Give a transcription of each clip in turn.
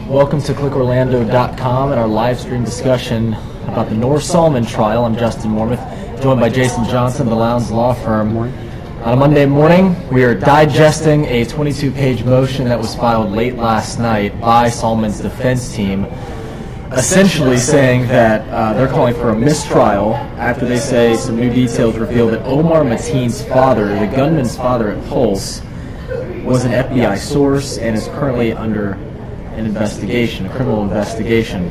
Welcome to clickorlando.com and our live stream discussion about the Noor Salman trial. I'm Justin Mormouth, joined by Jason Johnson of the Lowndes Law Firm. On a Monday morning, we are digesting a 22-page motion that was filed late last night by Salman's defense team, essentially saying that they're calling for a mistrial after they say some new details reveal that Omar Mateen's father, the gunman's father at Pulse, was an FBI source and is currently under an investigation, a criminal investigation.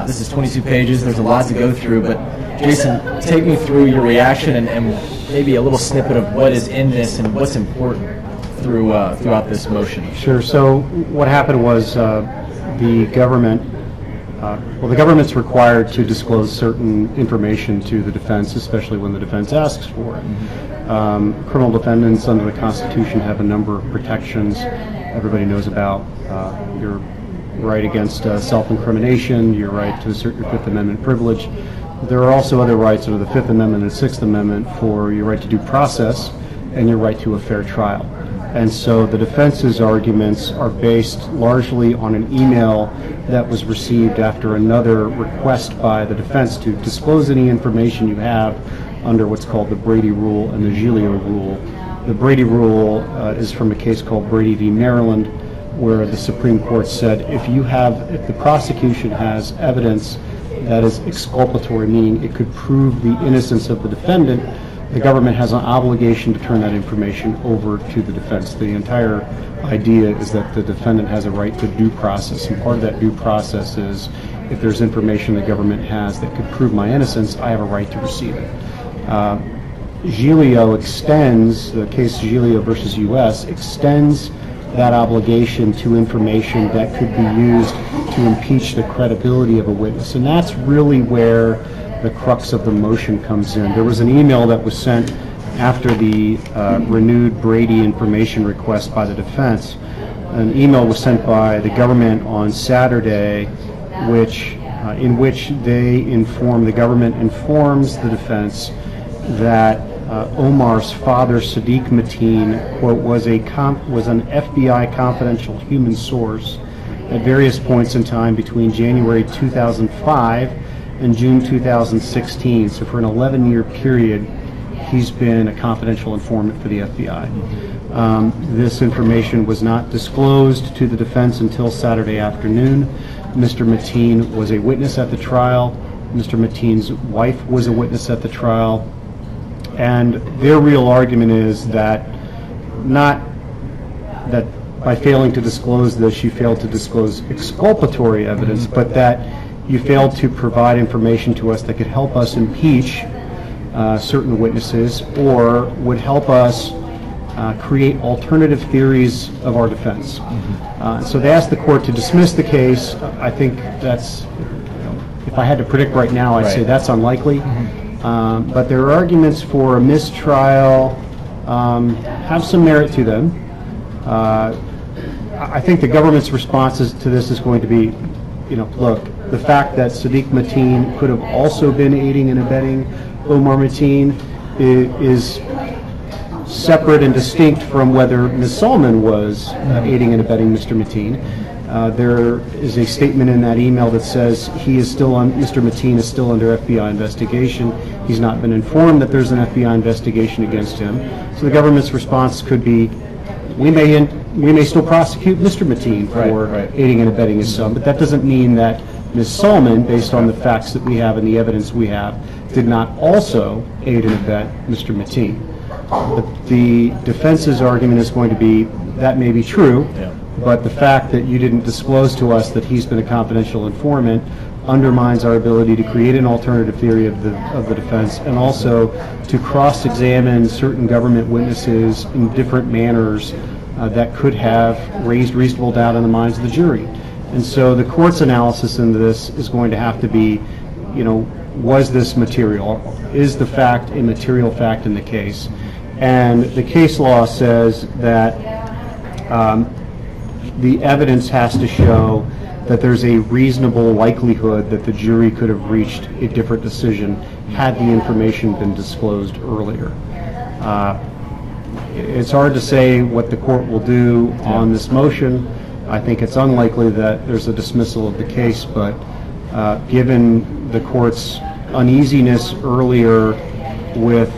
This is 22 pages. There's a lot to go through, but Jason, take me through your reaction and maybe a little snippet of what is in this and what's important throughout this motion. Sure. So what happened was the government's required to disclose certain information to the defense, especially when the defense asks for it. Criminal defendants under the Constitution have a number of protections. Everybody knows about your right against self-incrimination, your right to assert your Fifth Amendment privilege. There are also other rights under the Fifth Amendment and Sixth Amendment for your right to due process and your right to a fair trial. And so the defense's arguments are based largely on an email that was received after another request by the defense to disclose any information you have under what's called the Brady Rule and the Giglio Rule. The Brady Rule is from a case called Brady v. Maryland, where the Supreme Court said if the prosecution has evidence that is exculpatory, meaning it could prove the innocence of the defendant, the government has an obligation to turn that information over to the defense. The entire idea is that the defendant has a right to due process, and part of that due process is if there's information the government has that could prove my innocence, I have a right to receive it. Giglio extends, the case Giglio versus U.S., extends that obligation to information that could be used to impeach the credibility of a witness. And that's really where the crux of the motion comes in. There was an email that was sent after the renewed Brady information request by the defense. An email was sent by the government on Saturday, in which the government informs the defense that Omar's father, Sadiq Mateen, quote, was an FBI confidential human source at various points in time between January 2005 and June 2016. So for an 11-year period, he's been a confidential informant for the FBI. This information was not disclosed to the defense until Saturday afternoon. Mr. Mateen was a witness at the trial. Mr. Mateen's wife was a witness at the trial. And their real argument is that not that by failing to disclose this, you failed to disclose exculpatory evidence, but that you failed to provide information to us that could help us impeach certain witnesses or would help us create alternative theories of our defense. So they asked the court to dismiss the case. I think that's, if I had to predict right now, I'd say that's unlikely. But their arguments for a mistrial have some merit to them. I think the government's responses to this is going to be, look, the fact that Sadiq Mateen could have also been aiding and abetting Omar Mateen is separate and distinct from whether Ms. Salman was aiding and abetting Mr. Mateen. There is a statement in that email that says Mr. Mateen is still under FBI investigation. He's not been informed that there's an FBI investigation against him. So the government's response could be, we may still prosecute Mr. Mateen for aiding and abetting his son, but that doesn't mean that Ms. Salman, based on the facts that we have and the evidence we have, did not also aid and abet Mr. Mateen. But the defense's argument is going to be, that may be true, but the fact that you didn't disclose to us that he's been a confidential informant undermines our ability to create an alternative theory of the defense and also to cross-examine certain government witnesses in different manners that could have raised reasonable doubt in the minds of the jury. And so the court's analysis into this is going to have to be, was this material? Is the fact a material fact in the case? And the case law says that the evidence has to show that there's a reasonable likelihood that the jury could have reached a different decision had the information been disclosed earlier. It's hard to say what the court will do on this motion. I think it's unlikely that there's a dismissal of the case, but given the court's uneasiness earlier with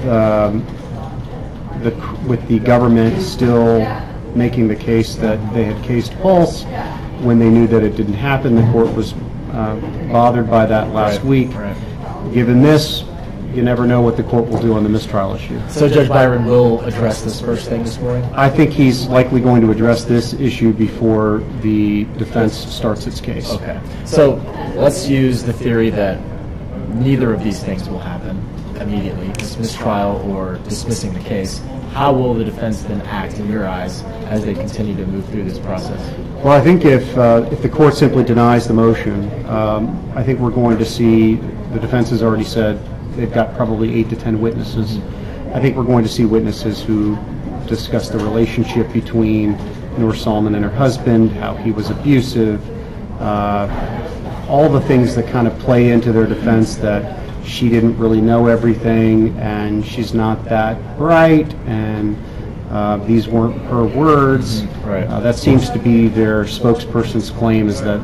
the government still making the case that they had cased Pulse when they knew that it didn't happen, the court was bothered by that last week. Right. Given this, you never know what the court will do on the mistrial issue. So Judge Byron will address this first thing this morning? I think he's likely going to address this issue before the defense starts its case. Okay. So let's use the theory that neither of these things will happen immediately, this mistrial or dismissing the case. How will the defense then act in your eyes as they continue to move through this process? Well, I think if the court simply denies the motion, I think we're going to see, the defense has already said they've got probably 8 to 10 witnesses. I think we're going to see witnesses who discuss the relationship between Noor Salman and her husband, how he was abusive, all the things that kind of play into their defense, that she didn't really know everything and she's not that bright and these weren't her words. Right. That seems to be their spokesperson's claim, is that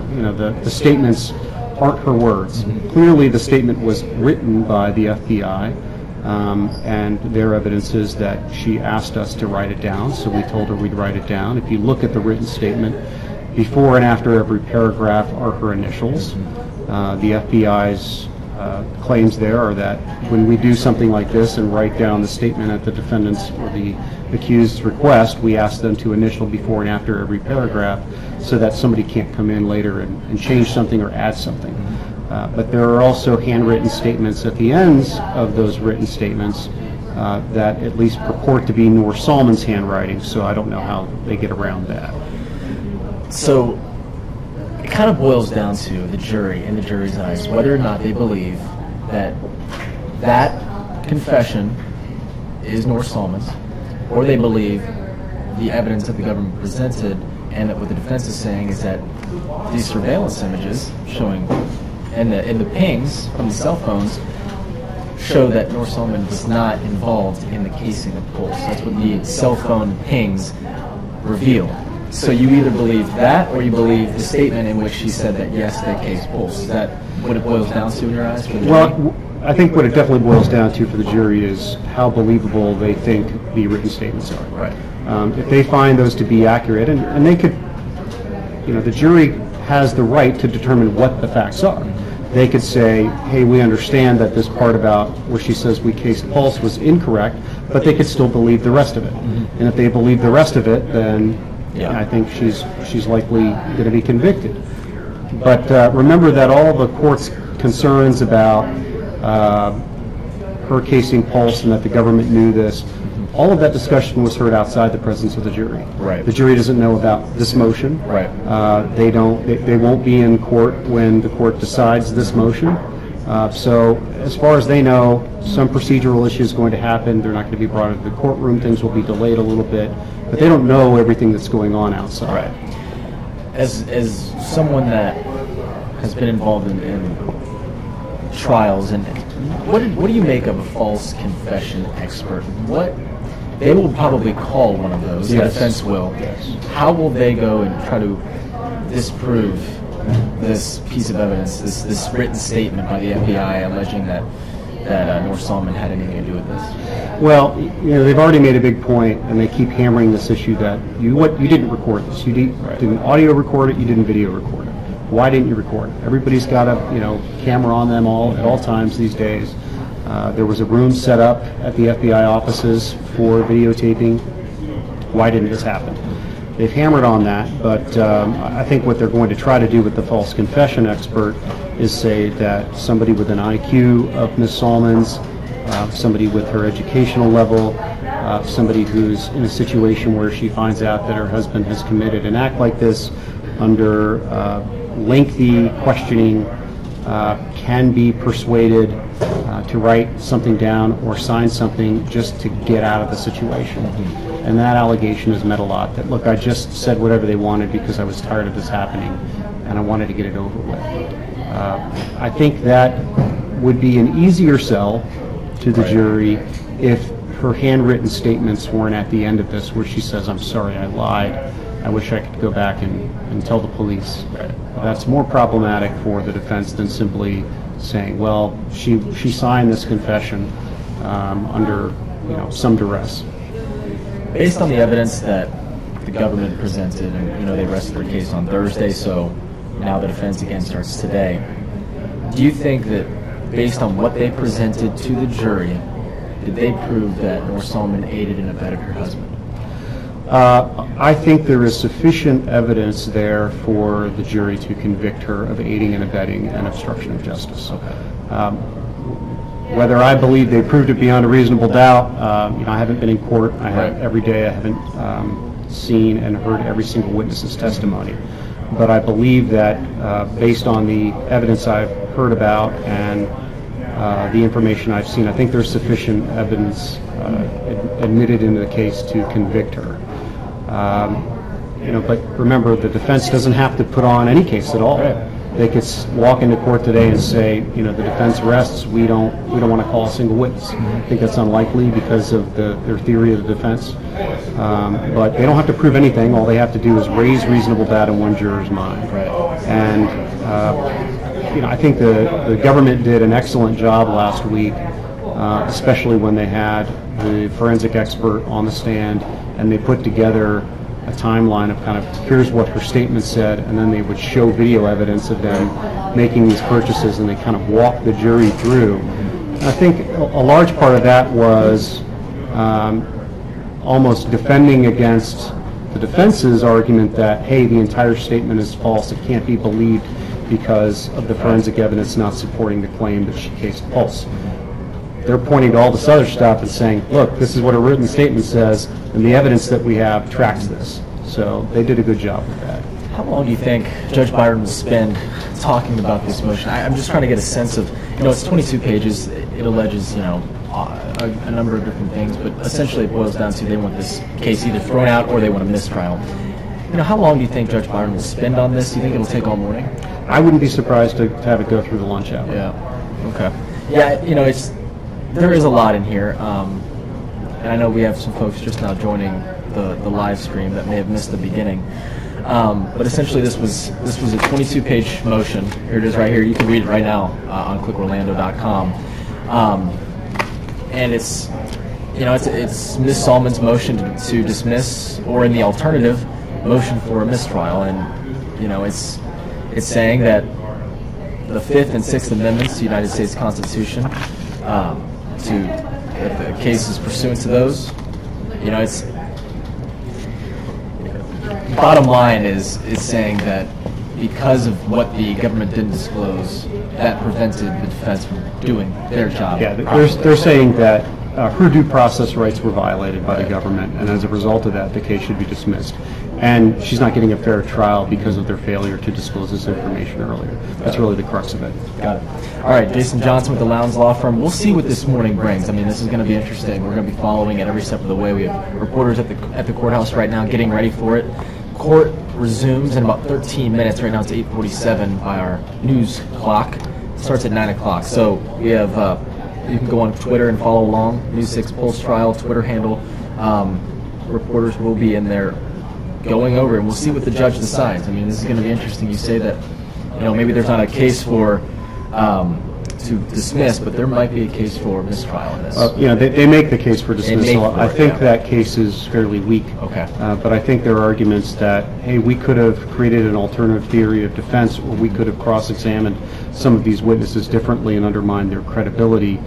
the statements aren't her words. Clearly the statement was written by the FBI, and their evidence is that she asked us to write it down, so we told her we'd write it down. If you look at the written statement, before and after every paragraph are her initials. The FBI's claims there are that when we do something like this and write down the statement at the defendant's or the accused's request, we ask them to initial before and after every paragraph so that somebody can't come in later and change something or add something. But there are also handwritten statements at the ends of those written statements that at least purport to be Noor Salman's handwriting, so I don't know how they get around that. So it kind of boils down to the jury, in the jury's eyes, whether or not they believe that that confession is Noor Salman's, or they believe the evidence that the government presented and that what the defense is saying is that these surveillance images showing in the pings from the cell phones show that Noor Salman was not involved in the casing of Pulse. That's what the cell phone pings reveal. So you either believe that, or you believe the statement in which she said that yes, they cased Pulse. Is that what it boils down to in your eyes? For the jury? Well, I think what it definitely boils down to for the jury is how believable they think the written statements are. Right. If they find those to be accurate, and they could, the jury has the right to determine what the facts are. They could say, hey, we understand that this part about where she says we cased Pulse was incorrect, but they could still believe the rest of it. Mm-hmm. And if they believe the rest of it, then I think she's likely going to be convicted. But remember that all the court's concerns about her casing Pulse and that the government knew this, all of that discussion was heard outside the presence of the jury. Right. The jury doesn't know about this motion. Right. They won't be in court when the court decides this motion. So as far as they know, some procedural issue is going to happen. They're not going to be brought into the courtroom. Things will be delayed a little bit. But they don't know everything that's going on outside. Right. As someone that has been involved in trials, and what do you make of a false confession expert? They will probably call one of those. Yes. The defense will. Yes. How will they go and try to disprove this piece of evidence, this written statement by the FBI alleging that Noor Salman had anything to do with this? Well, they've already made a big point, and they keep hammering this issue that you didn't record this. You didn't audio record it. You didn't video record it. Why didn't you record it? Everybody's got a camera on them at all times these days. There was a room set up at the FBI offices for videotaping. Why didn't this happen? They've hammered on that, but I think what they're going to try to do with the false confession expert is say that somebody with an IQ of Ms. Salman's, somebody with her educational level, somebody who's in a situation where she finds out that her husband has committed an act like this under lengthy questioning, can be persuaded to write something down or sign something just to get out of the situation. And that allegation has meant a lot. That, look, I just said whatever they wanted because I was tired of this happening and I wanted to get it over with. I think that would be an easier sell to the jury if her handwritten statements weren't at the end of this where she says, I'm sorry, I lied. I wish I could go back and tell the police. That's more problematic for the defense than simply saying, well, she signed this confession under some duress. Based on the evidence that the government presented, and they rested their case on Thursday, so now the defense again starts today. Do you think that based on what they presented to the jury, did they prove that Noor Salman aided and abetted her husband? I think there is sufficient evidence there for the jury to convict her of aiding and abetting and obstruction of justice. Okay. Whether I believe they proved it beyond a reasonable doubt, I haven't been in court. Every day I haven't seen and heard every single witness's testimony. But I believe that based on the evidence I've heard about and the information I've seen, I think there's sufficient evidence admitted into the case to convict her. But remember, the defense doesn't have to put on any case at all. They could walk into court today and say, the defense rests. We don't want to call a single witness. I think that's unlikely because of their theory of the defense. But they don't have to prove anything. All they have to do is raise reasonable doubt in one juror's mind. And I think the government did an excellent job last week, especially when they had the forensic expert on the stand, and they put together a timeline of kind of here's what her statement said, and then they would show video evidence of them making these purchases, and they kind of walked the jury through. And I think a large part of that was almost defending against the defense's argument that, hey, the entire statement is false, it can't be believed because of the forensic evidence not supporting the claim that she cased a pulse. They're pointing to all this other stuff and saying, look, this is what a written statement says, and the evidence that we have tracks this. So they did a good job with that. How long do you think Judge Byron will spend talking about this motion? I'm just trying to get a sense of, it's 22 pages. It alleges, a number of different things, but essentially it boils down to they want this case either thrown out or they want a mistrial. How long do you think Judge Byron will spend on this? Do you think it'll take all morning? I wouldn't be surprised to have it go through the lunch hour. Yeah. Okay. Yeah, there is a lot in here, and I know we have some folks just now joining the live stream that may have missed the beginning. But essentially, this was a 22-page motion. Here it is, right here. You can read it right now on clickorlando.com. And it's Ms. Salman's motion to dismiss, or in the alternative, motion for a mistrial. And it's saying that the Fifth and Sixth Amendments to the United States Constitution, if the case is pursuant to those, it's bottom line is saying that because of what the government didn't disclose, that prevented the defense from doing their job. Yeah, they're saying that her due process rights were violated by the government, and as a result of that, the case should be dismissed. And she's not getting a fair trial because of their failure to disclose this information earlier. That's really the crux of it. Got it. All right, Jason Johnson with the Lowndes Law Firm. We'll see what this morning brings. This is going to be interesting. We're going to be following it every step of the way. We have reporters at the courthouse right now getting ready for it. Court resumes in about 13 minutes. Right now it's 8:47 by our news clock. It starts at 9 o'clock. So we have, you can go on Twitter and follow along. News 6 Pulse Trial Twitter handle. Reporters will be in there going over, and we'll see what the judge decides. This is going to be interesting. You say that, maybe there's not a case for to dismiss, but there might be a case for mistrial in this. They make the case for dismissal. I think that case is fairly weak. Okay. But I think there are arguments that, hey, we could have created an alternative theory of defense, or we could have cross-examined some of these witnesses differently and undermined their credibility.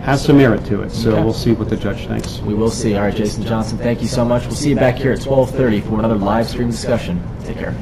Has some merit to it, so we'll see what the judge thinks. We will see. All right, Jason Johnson, thank you so much. We'll see you back here at 12:30 for another live stream discussion. Take care.